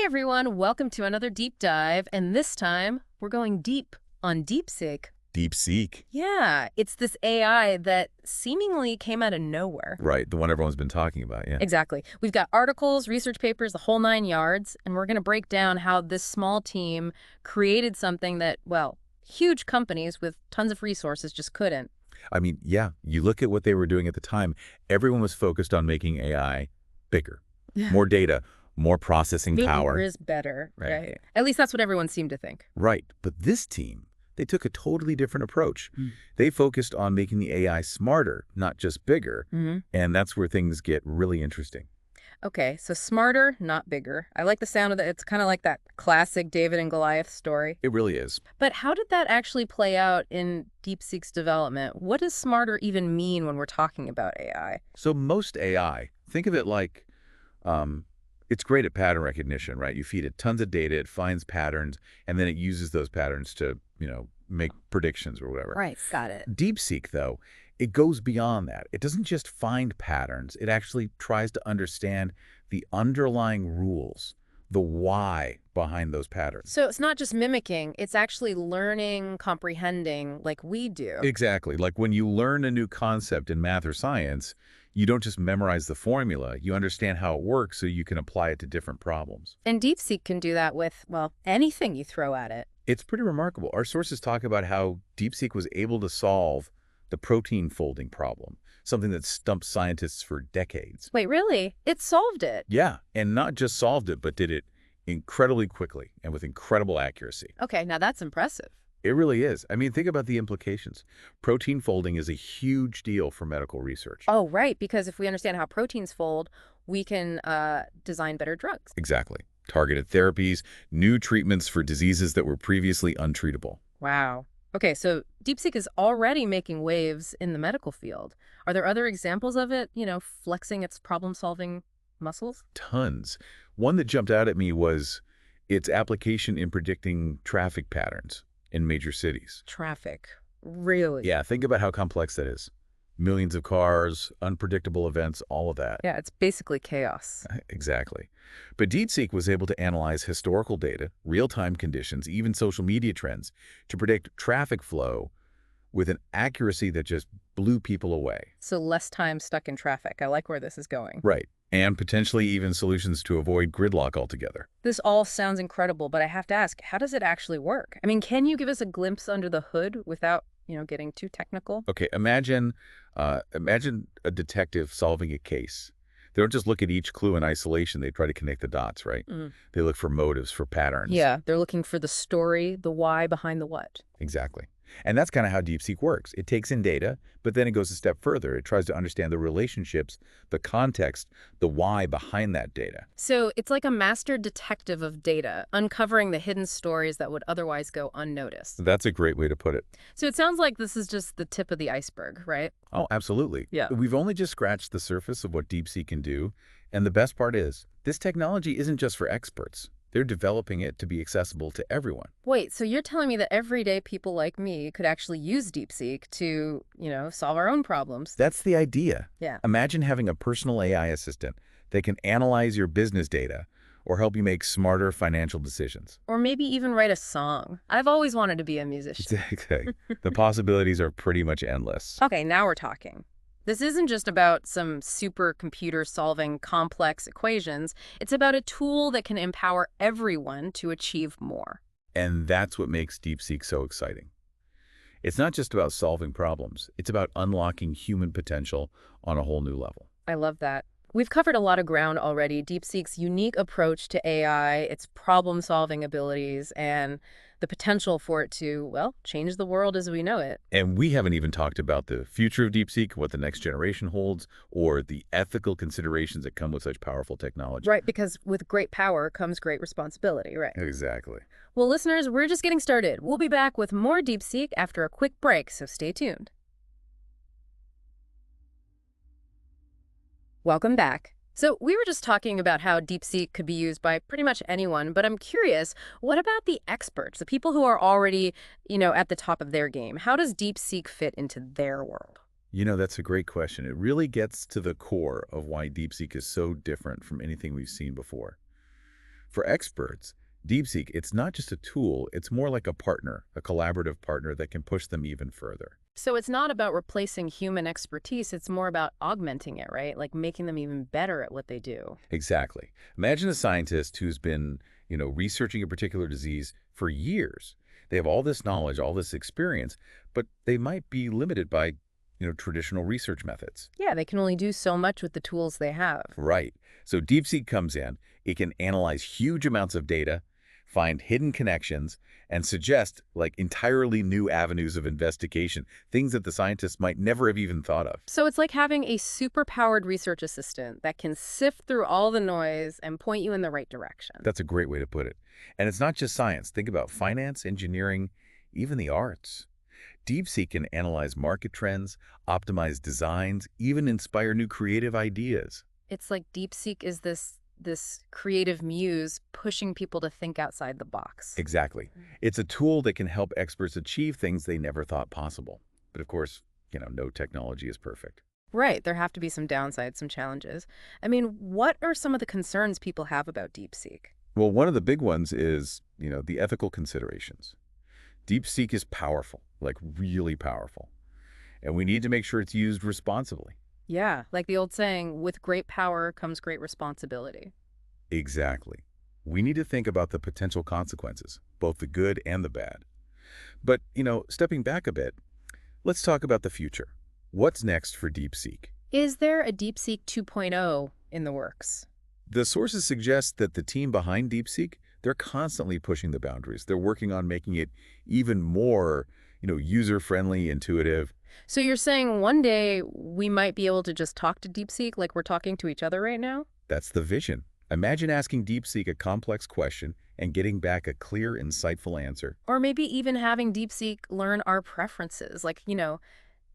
Hey everyone, welcome to another deep dive, and this time we're going deep on DeepSeek. DeepSeek. Yeah, it's this AI that seemingly came out of nowhere. Right, the one everyone's been talking about, yeah. Exactly. We've got articles, research papers, the whole nine yards, and we're going to break down how this small team created something that, well, huge companies with tons of resources just couldn't. I mean, yeah, you look at what they were doing at the time, everyone was focused on making AI bigger. Yeah. More data, more processing Bigger power. is better, Right. right? At least that's what everyone seemed to think. Right, but this team, they took a totally different approach. Mm. They focused on making the AI smarter, not just bigger, Mm-hmm. and that's where things get really interesting. Okay, so smarter, not bigger. I like the sound of that. It's kind of like that classic David and Goliath story. It really is. But how did that actually play out in DeepSeek's development? What does smarter even mean when we're talking about AI? So most AI, think of it like it's great at pattern recognition, right? You feed it tons of data, it finds patterns, and then it uses those patterns to, make predictions or whatever. Right, got it. DeepSeek, though, it goes beyond that. It doesn't just find patterns. It actually tries to understand the underlying rules, the why behind those patterns. So it's not just mimicking, it's actually learning, comprehending like we do. Exactly. Like when you learn a new concept in math or science, you don't just memorize the formula. You understand how it works so you can apply it to different problems. And DeepSeek can do that with, well, anything you throw at it. It's pretty remarkable. Our sources talk about how DeepSeek was able to solve the protein folding problem, something that stumped scientists for decades. Wait, really? It solved it? Yeah, and not just solved it, but did it incredibly quickly and with incredible accuracy. Okay, now that's impressive. It really is. I mean, think about the implications. Protein folding is a huge deal for medical research. Oh, right, because if we understand how proteins fold, we can design better drugs. Exactly. Targeted therapies, new treatments for diseases that were previously untreatable. Wow. Okay, so DeepSeek is already making waves in the medical field. Are there other examples of it, flexing its problem-solving muscles? Tons. One that jumped out at me was its application in predicting traffic patterns in major cities. Traffic. Really? Yeah, think about how complex that is. Millions of cars, unpredictable events, all of that. Yeah, it's basically chaos. Exactly. But DeepSeek was able to analyze historical data, real-time conditions, even social media trends to predict traffic flow with an accuracy that just blew people away. So less time stuck in traffic. I like where this is going. Right. And potentially even solutions to avoid gridlock altogether. This all sounds incredible, but I have to ask, how does it actually work? I mean, can you give us a glimpse under the hood without, getting too technical? Okay, imagine a detective solving a case. They don't just look at each clue in isolation. They try to connect the dots, right? Mm. They look for motives, for patterns. Yeah, they're looking for the story, the why behind the what. Exactly. And that's kind of how DeepSeek works. It takes in data, but then it goes a step further. It tries to understand the relationships, the context, the why behind that data. So it's like a master detective of data, uncovering the hidden stories that would otherwise go unnoticed. That's a great way to put it. So it sounds like this is just the tip of the iceberg, right? Oh, absolutely. Yeah. We've only just scratched the surface of what DeepSeek can do. And the best part is, this technology isn't just for experts. They're developing it to be accessible to everyone. Wait, so you're telling me that everyday people like me could actually use DeepSeek to, solve our own problems? That's the idea. Yeah. Imagine having a personal AI assistant that can analyze your business data or help you make smarter financial decisions. Or maybe even write a song. I've always wanted to be a musician. Exactly. The possibilities are pretty much endless. Okay, now we're talking. This isn't just about some supercomputer solving complex equations. It's about a tool that can empower everyone to achieve more. And that's what makes DeepSeek so exciting. It's not just about solving problems. It's about unlocking human potential on a whole new level. I love that. We've covered a lot of ground already. DeepSeek's unique approach to AI, its problem-solving abilities, and the potential for it to, well, change the world as we know it. And we haven't even talked about the future of DeepSeek, what the next generation holds, or the ethical considerations that come with such powerful technology. Right, because with great power comes great responsibility, right? Exactly. Well, listeners, we're just getting started. We'll be back with more DeepSeek after a quick break, so stay tuned. Welcome back. So we were just talking about how DeepSeek could be used by pretty much anyone, but I'm curious, what about the experts, the people who are already, at the top of their game? How does DeepSeek fit into their world? That's a great question. It really gets to the core of why DeepSeek is so different from anything we've seen before. For experts, DeepSeek, it's not just a tool, it's more like a partner, a collaborative partner that can push them even further. So it's not about replacing human expertise, it's more about augmenting it, right? Like making them even better at what they do. Exactly. Imagine a scientist who's been, researching a particular disease for years. They have all this knowledge, all this experience, but they might be limited by, traditional research methods. Yeah, they can only do so much with the tools they have. Right. So DeepSeek comes in, it can analyze huge amounts of data, find hidden connections, and suggest like entirely new avenues of investigation, things that the scientists might never have even thought of. So it's like having a super-powered research assistant that can sift through all the noise and point you in the right direction. That's a great way to put it. And it's not just science. Think about finance, engineering, even the arts. DeepSeek can analyze market trends, optimize designs, even inspire new creative ideas. It's like DeepSeek is this creative muse pushing people to think outside the box. Exactly. It's a tool that can help experts achieve things they never thought possible. But of course, no technology is perfect. Right, there have to be some downsides, some challenges. I mean, what are some of the concerns people have about DeepSeek? Well, one of the big ones is, the ethical considerations. DeepSeek is powerful, like really powerful. And we need to make sure it's used responsibly. Yeah, like the old saying, with great power comes great responsibility. Exactly. We need to think about the potential consequences, both the good and the bad. But, stepping back a bit, let's talk about the future. What's next for DeepSeek? Is there a DeepSeek 2.0 in the works? The sources suggest that the team behind DeepSeek, they're constantly pushing the boundaries. They're working on making it even more, user-friendly, intuitive. So you're saying one day we might be able to just talk to DeepSeek like we're talking to each other right now? That's the vision. Imagine asking DeepSeek a complex question and getting back a clear, insightful answer. Or maybe even having DeepSeek learn our preferences, like,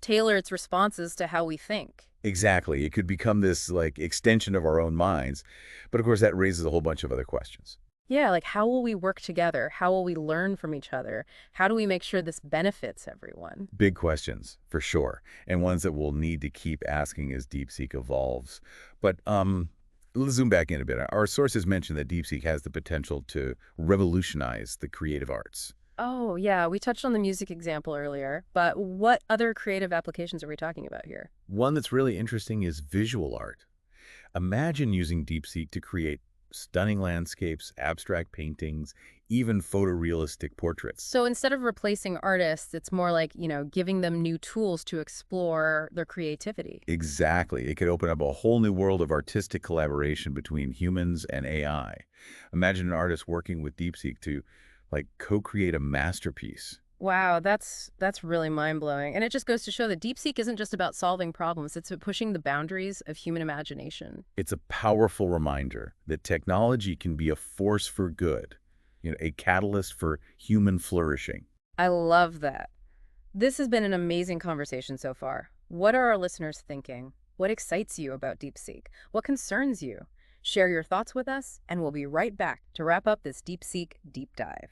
tailor its responses to how we think. Exactly. It could become this, like, extension of our own minds. But, of course, that raises a whole bunch of other questions. Yeah, like how will we work together? How will we learn from each other? How do we make sure this benefits everyone? Big questions, for sure, and ones that we'll need to keep asking as DeepSeek evolves. But let's zoom back in a bit. Our sources mentioned that DeepSeek has the potential to revolutionize the creative arts. Oh, yeah, we touched on the music example earlier, but what other creative applications are we talking about here? One that's really interesting is visual art. Imagine using DeepSeek to create stunning landscapes, abstract paintings, even photorealistic portraits. So instead of replacing artists, it's more like, giving them new tools to explore their creativity. Exactly. It could open up a whole new world of artistic collaboration between humans and AI. Imagine an artist working with DeepSeek to, like, co-create a masterpiece. Wow, that's really mind-blowing. And it just goes to show that DeepSeek isn't just about solving problems, it's about pushing the boundaries of human imagination. It's a powerful reminder that technology can be a force for good, a catalyst for human flourishing. I love that. This has been an amazing conversation so far. What are our listeners thinking? What excites you about DeepSeek? What concerns you? Share your thoughts with us, and we'll be right back to wrap up this DeepSeek deep dive.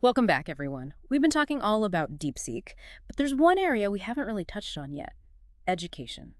Welcome back, everyone. We've been talking all about DeepSeek, but there's one area we haven't really touched on yet: education.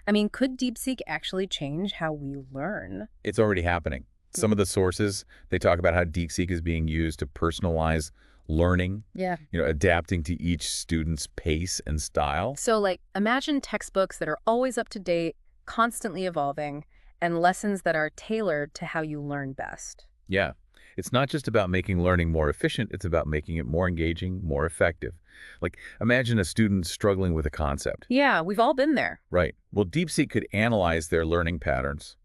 I mean, could DeepSeek actually change how we learn? It's already happening. Some of the sources, they talk about how DeepSeek is being used to personalize learning, Yeah. adapting to each student's pace and style. So, like, imagine textbooks that are always up to date, constantly evolving, and lessons that are tailored to how you learn best. Yeah. It's not just about making learning more efficient, it's about making it more engaging, more effective. Like, imagine a student struggling with a concept. Yeah, we've all been there. Right. Well, DeepSeek could analyze their learning patterns,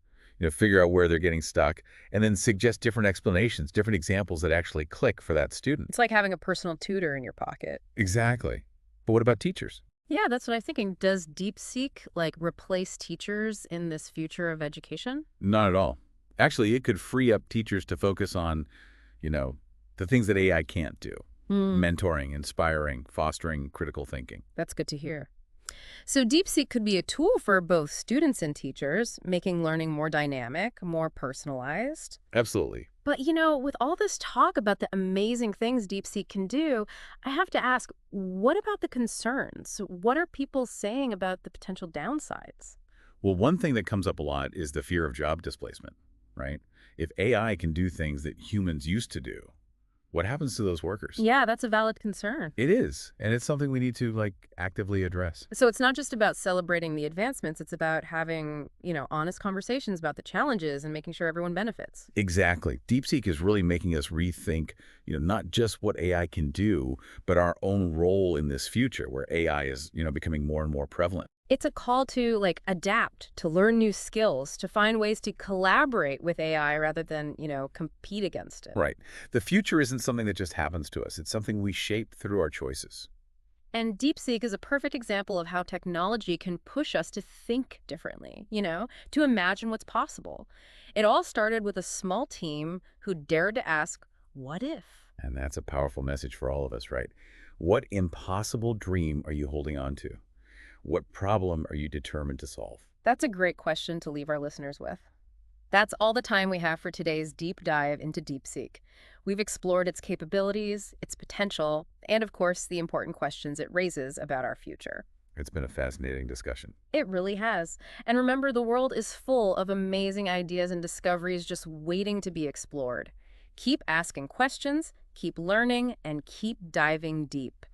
figure out where they're getting stuck, and then suggest different explanations, different examples that actually click for that student. It's like having a personal tutor in your pocket. Exactly. But what about teachers? Yeah, that's what I'm thinking. Does DeepSeek, like, replace teachers in this future of education? Not at all. Actually, it could free up teachers to focus on, the things that AI can't do. Mentoring, inspiring, fostering critical thinking. That's good to hear. So DeepSeek could be a tool for both students and teachers, making learning more dynamic, more personalized. Absolutely. But, with all this talk about the amazing things DeepSeek can do, I have to ask, what about the concerns? What are people saying about the potential downsides? Well, one thing that comes up a lot is the fear of job displacement. right? If AI can do things that humans used to do, what happens to those workers? Yeah, that's a valid concern. It is, and it's something we need to, like, actively address. So it's not just about celebrating the advancements, it's about having, honest conversations about the challenges and making sure everyone benefits. Exactly. DeepSeek is really making us rethink, not just what AI can do, but our own role in this future where AI is, becoming more and more prevalent. It's a call to adapt, to learn new skills, to find ways to collaborate with AI rather than, compete against it. Right. The future isn't something that just happens to us. It's something we shape through our choices. And DeepSeek is a perfect example of how technology can push us to think differently, to imagine what's possible. It all started with a small team who dared to ask, what if? And that's a powerful message for all of us, right? What impossible dream are you holding on to? What problem are you determined to solve? That's a great question to leave our listeners with. That's all the time we have for today's deep dive into DeepSeek. We've explored its capabilities, its potential, and of course, the important questions it raises about our future. It's been a fascinating discussion. It really has. And remember, the world is full of amazing ideas and discoveries just waiting to be explored. Keep asking questions, keep learning, and keep diving deep.